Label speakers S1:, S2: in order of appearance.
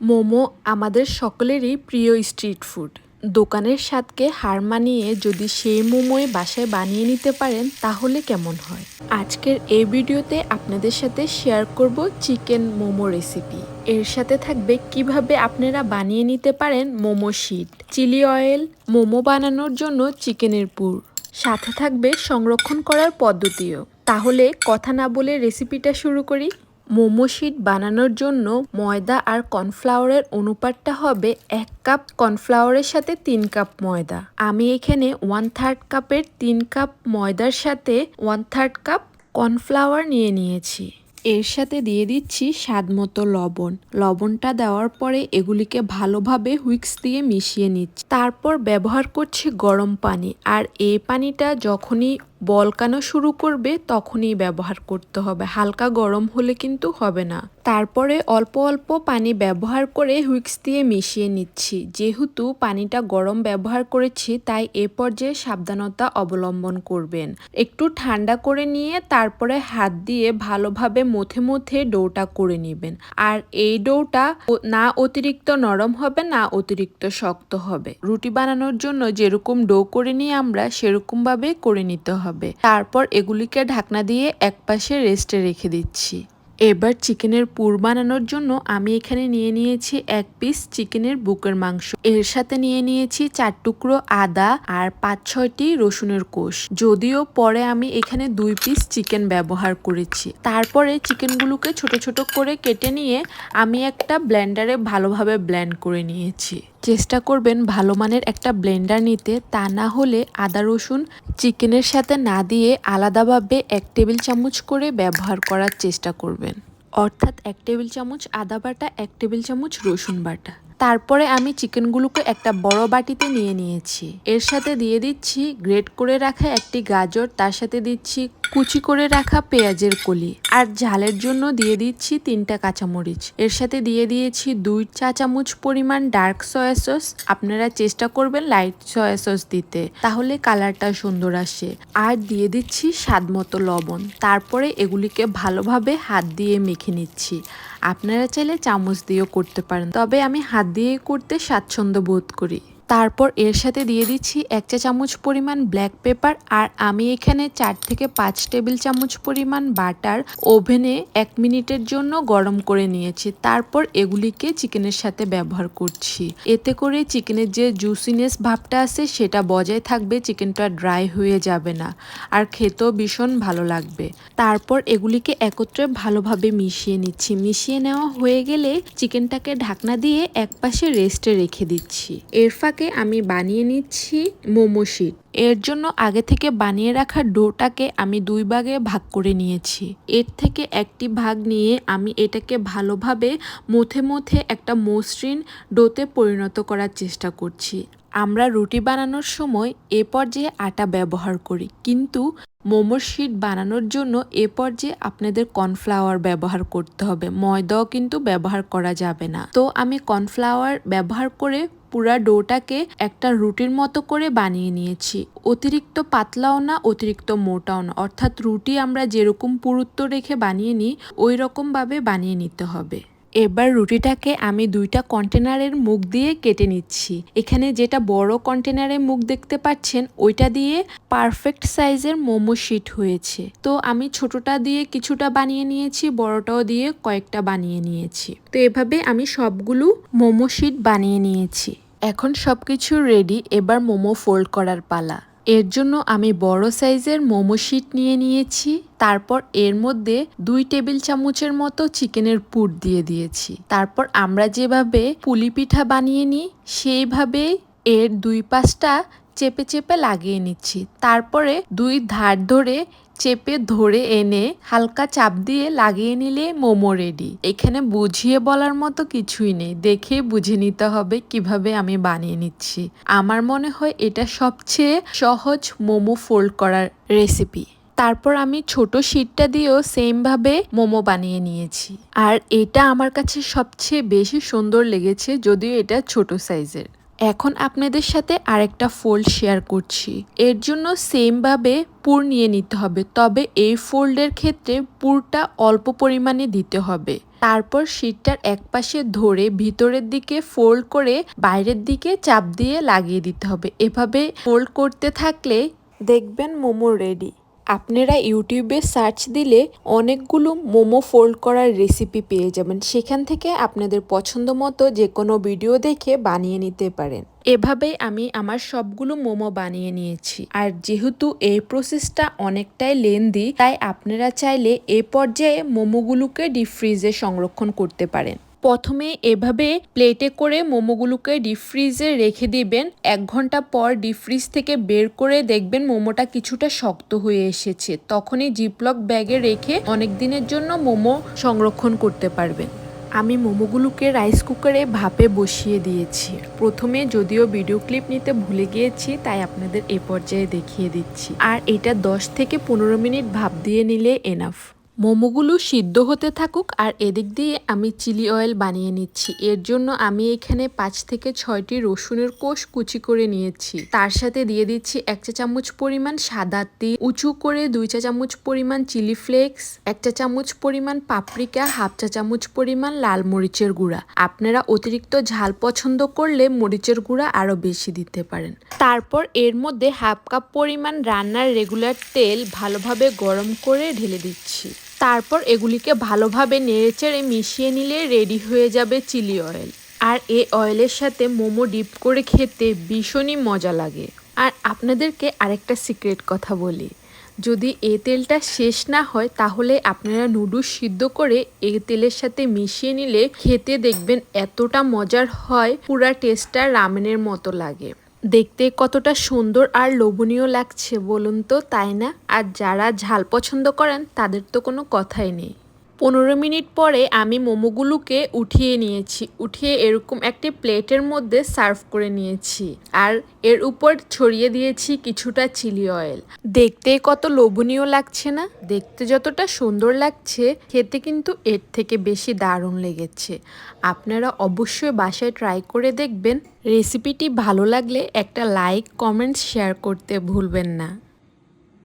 S1: মোমো আমাদের সকলেরই প্রিয় স্ট্রিট ফুড। দোকানের স্বাদকে হার মানিয়ে যদি সেই মোমোই বাসায় বানিয়ে নিতে পারেন তাহলে কেমন হয়। আজকের এই ভিডিওতে আপনাদের সাথে শেয়ার করব চিকেন মোমো রেসিপি। এর সাথে থাকবে কিভাবে আপনারা বানিয়ে নিতে পারেন momo sheet, chilli oil, momo বানানোর জন্য চিকেনের পুর, সাথে থাকবে সংরক্ষণ করার পদ্ধতিও। তাহলে কথা না বলে রেসিপিটা শুরু করি। মোমো শিট বানানোর জন্য ময়দা আর কর্নফ্লাওয়ারের অনুপাতটা হবে 1 কাপ কর্নফ্লাওয়ারের সাথে 3 কাপ ময়দা। আমি এখানে 1/3 কাপের 3 কাপ ময়দার সাথে 1/3 কাপ কর্নফ্লাওয়ার নিয়ে নিয়েছি। এর সাথে দিয়ে দিচ্ছি স্বাদ মতো লবণ। লবণটা দেওয়ার পরে এগুলিকে ভালোভাবে হুইক্স দিয়ে মিশিয়ে নিচ্ছি। তারপর ব্যবহার করছি গরম পানি, আর এই পানিটা যখনই বলকানো শুরু করবে তখনই ব্যবহার করতে হবে, হালকা গরম হলে কিন্তু হবে না। তারপরে অল্প অল্প পানি ব্যবহার করে হুইক্স দিয়ে মিশিয়ে নিচ্ছি। যেহেতু পানিটা গরম ব্যবহার করেছি তাই এ পর্যায়ে সাবধানতা অবলম্বন করবেন। একটু ঠান্ডা করে নিয়ে তারপরে হাত দিয়ে ভালোভাবে মথে মথে ডোটা করে নেবেন। আর এই ডোটা না অতিরিক্ত নরম হবে না অতিরিক্ত শক্ত হবে। রুটি বানানোর জন্য যেরকম ডো করে নিই আমরা সেরকম ভাবে করে নিতে হবে। তারপর এগুলিকে ঢাকনা দিয়ে একপাশে রেস্টে রেখে দিচ্ছি। এবার চিকেনের পুর বানানোর জন্য আমি এখানে নিয়ে নিয়েছি 1 পিস চিকেনের বুকের মাংস। এর সাথে নিয়ে নিয়েছি 4 টুকরো আদা আর 5-6টি রসুনের কোষ। যদিও পরে আমি এখানে 2 পিস চিকেন ব্যবহার করেছি। তারপরে চিকেনগুলোকে ছোট ছোট করে কেটে নিয়ে আমি একটা ব্লেন্ডারে ভালোভাবে ব্লেন্ড করে নিয়েছি। চেষ্টা করবেন ভালো মানের একটা ব্লেন্ডার নিতে, তা না হলে আদা রসুন চিকেনের সাথে না দিয়ে আলাদাভাবে 1 টেবিল চামচ করে ব্যবহার করার চেষ্টা করবেন। অর্থাৎ 1 টেবিল চামচ আদা বাটা, 1 টেবিল চামচ রসুন বাটা। তারপরে আমি চিকেনগুলোকে একটা বড় বাটিতে নিয়ে নিয়েছি। এর সাথে দিয়ে দিচ্ছি গ্রেট করে রাখা একটি গাজর, তার সাথে দিচ্ছি কুচি করে রাখা পেঁয়াজের কলি, আর ঝালের জন্য দিয়ে দিচ্ছি 3টা কাঁচামরিচ। এর সাথে দিয়ে দিয়েছি 2 চা চামচ পরিমাণ ডার্ক সয়া সস। আপনারা চেষ্টা করবেন লাইট সয়া সস দিতে, তাহলে কালারটা সুন্দর আসে। আর দিয়ে দিচ্ছি স্বাদ মতো লবণ। তারপরে এগুলিকে ভালোভাবে হাত দিয়ে মেখে নিচ্ছি। আপনারা চাইলে চামচ দিয়েও করতে পারেন, তবে আমি হাত দিয়ে করতে স্বাচ্ছন্দ্য বোধ করি। তারপর এর সাথে দিয়ে দিচ্ছি 1 চা চামচ পরিমাণ ব্ল্যাক পেপার, আর আমি এখানে 4 থেকে 5 টেবিল চামচ পরিমাণ বাটার ওভেনে 1 মিনিটের জন্য গরম করে নিয়েছি। তারপর এগুলিকে চিকেনের সাথে ব্যবহার করছি। এতে করে চিকেনের যে জুসিনেস ভাবটা আছে সেটা বজায় থাকবে, চিকেনটা ড্রাই হয়ে যাবে না, আর খেতেও ভীষণ ভালো লাগবে। তারপর এগুলিকে একত্রে ভালোভাবে মিশিয়ে নিচ্ছি। মিশিয়ে নেওয়া হয়ে গেলে চিকেনটাকে ঢাকনা দিয়ে একপাশে রেস্টে রেখে দিচ্ছি। এর ফাঁকে আমি বানিয়ে নিচ্ছি মোমো শিট। এর জন্য আগে থেকে বানিয়ে রাখা ডোটাকে আমি 2 ভাগে ভাগ করে নিয়েছি। এর থেকে একটি ভাগ নিয়ে আমি এটাকে ভালোভাবে মথে মথে একটা মসৃণ ডোতে পরিণত করার চেষ্টা করছি। আমরা রুটি বানানোর সময় এ পর্যায়ে আটা ব্যবহার করি, কিন্তু মোমোর শিট বানানোর জন্য এ পর্যায়ে আপনাদের কর্নফ্লাওয়ার ব্যবহার করতে হবে। ময়দাও কিন্তু ব্যবহার করা যাবে না। তো আমি কর্নফ্লাওয়ার ব্যবহার করে পুরা ডোটাকে একটা রুটির মতো করে বানিয়ে নিয়েছি। অতিরিক্ত পাতলাও না অতিরিক্ত মোটাও না, অর্থাৎ রুটি আমরা যেরকম পুরুত্ব রেখে বানিয়ে নিই ওই রকম ভাবে বানিয়ে নিতে হবে। এবার রুটিটাকে আমি 2টা কন্টেনারের মুখ দিয়ে কেটে নিচ্ছি। এখানে যেটা বড় কন্টেনারের মুখ দেখতে পাচ্ছেন ওইটা দিয়ে পারফেক্ট সাইজের মোমো শিট হয়েছে। তো আমি ছোটটা দিয়ে কিছুটা বানিয়ে নিয়েছি, বড়টাও দিয়ে কয়েকটা বানিয়ে নিয়েছি। তো এভাবে আমি সবগুলো মোমো শিট বানিয়ে নিয়েছি। এখন সবকিছু রেডি, এবার মোমো ফোল্ড করার পালা। এর জন্য আমি বড় সাইজের মোমো শিট নিয়ে নিয়েছি। তারপর এর মধ্যে 2 টেবিল চামচের মতো চিকেনের পুর দিয়ে দিয়েছি। তারপর আমরা যেভাবে পুলি পিঠা বানিয়ে নিই সেইভাবে এর 2 পাশটা চেপে চেপে লাগিয়ে নিচ্ছি। তারপরে 2 ধার ধরে চেপে ধরে এনে হালকা চাপ দিয়ে লাগিয়ে নিলে মোমো রেডি। এখানে বুঝিয়ে বলার মতো কিছুই নেই, দেখে বুঝে নিতে হবে কিভাবে আমি বানিয়ে নিচ্ছি। আমার মনে হয় এটা সবচেয়ে সহজ মোমো ফোল্ড করার রেসিপি। তারপর আমি ছোট শিটটা দিয়েও সেম ভাবে মোমো বানিয়ে নিয়েছি। আর এটা আমার কাছে সবচেয়ে বেশি সুন্দর লেগেছে, যদিও এটা ছোট সাইজের। এখন আপনাদের সাথে আরেকটা ফোল্ড শেয়ার করছি। এর জন্য সেম ভাবে পুর নিয়ে নিতে হবে, তবে এই ফোল্ডের ক্ষেত্রে পুরটা অল্প পরিমাণে দিতে হবে। তারপর শীটটার এক পাশে ধরে ভিতরের দিকে ফোল্ড করে বাইরের দিকে চাপ দিয়ে লাগিয়ে দিতে হবে। এভাবে ফোল্ড করতে থাকলে দেখবেন মোমো রেডি। আপনারা ইউটিউবে সার্চ দিলে অনেকগুলো মোমো ফোল্ড করার রেসিপি পেয়ে যাবেন, সেখান থেকে আপনাদের পছন্দ মতো যে কোনো ভিডিও দেখে বানিয়ে নিতে পারেন। এভাবেই আমি আমার সবগুলো মোমো বানিয়ে নিয়েছি। আর যেহেতু এই প্রসেসটা অনেকটাই লেন্দি, তাই আপনারা চাইলে এ পর্যায়ে মোমোগুলোকে ডিপ ফ্রিজে সংরক্ষণ করতে পারেন। প্রথমে এভাবে প্লেটে করে মোমোগুলোকে ডিপ ফ্রিজে রেখে দিবেন। 1 ঘন্টা পর ডিপ ফ্রিজ থেকে বের করে দেখবেন মোমোটা কিছুটা শক্ত হয়ে এসেছে। তখনই জিপলক ব্যাগে রেখে অনেক দিনের জন্য মোমো সংরক্ষণ করতে পারবেন। আমি মোমোগুলোকে রাইস কুকারে ভাপে বসিয়ে দিয়েছি। প্রথমে যদিও ভিডিও ক্লিপ নিতে ভুলে গিয়েছি, তাই আপনাদের এ পর্যায়ে দেখিয়ে দিচ্ছি। আর এটা 10 থেকে 15 মিনিট ভাপ দিয়ে নিলে এনাফ। মোমোগুলো সিদ্ধ হতে থাকুক আর এদিক দিয়ে আমি চিলি অয়েল বানিয়ে নিচ্ছি। এর জন্য আমি এখানে 5 থেকে 6টি রসুনের কোষ কুচি করে নিয়েছি। তার সাথে দিয়ে দিচ্ছি 1 চা চামচ পরিমাণ সাদা তিল, উঁচু করে 2 চা চামচ পরিমাণ চিলি ফ্লেক্স, 1 চা চামচ পরিমাণ পাপরিকা, 1/2 চা চামচ পরিমাণ লাল মরিচের গুঁড়া। আপনারা অতিরিক্ত ঝাল পছন্দ করলে মরিচের গুঁড়া আরও বেশি দিতে পারেন। তারপর এর মধ্যে 1/2 কাপ পরিমাণ রান্নার রেগুলার তেল ভালোভাবে গরম করে ঢেলে দিচ্ছি। তারপর এগুলিকে ভালোভাবে নেড়েচেড়ে মিশিয়ে নিলে রেডি হয়ে যাবে চিলি অয়েল। আর এই অয়েলের সাথে মোমো ডিপ করে খেতে ভীষণই মজা লাগে। আর আপনাদেরকে আরেকটা সিক্রেট কথা বলি, যদি এই তেলটা শেষ না হয় তাহলে আপনারা নুডলস সিদ্ধ করে এই তেলের সাথে মিশিয়ে নিলে খেতে দেখবেন এতটা মজার হয়, পুরা টেস্টটা রামেনের মতো লাগে। দেখতে কতটা সুন্দর আর লোভনীয় লাগছে বলুন তো, তাই না? আর যারা ঝাল পছন্দ করেন তাদের তো কোনো কথাই নেই। 15 মিনিট পরে আমি মোমোগুলোকে উঠিয়ে নিয়েছি। উঠিয়ে এরকম একটি প্লেটের মধ্যে সার্ভ করে নিয়েছি। আর এর উপর ছড়িয়ে দিয়েছি কিছুটা চিলি অয়েল। দেখতে কত লোভনীয় লাগছে না? দেখতে যতটা সুন্দর লাগছে, খেতে কিন্তু এর থেকে বেশি দারুণ লেগেছে। আপনারা অবশ্যই বাসায় ট্রাই করে দেখবেন। রেসিপিটি ভালো লাগলে একটা লাইক, কমেন্টস, শেয়ার করতে ভুলবেন না।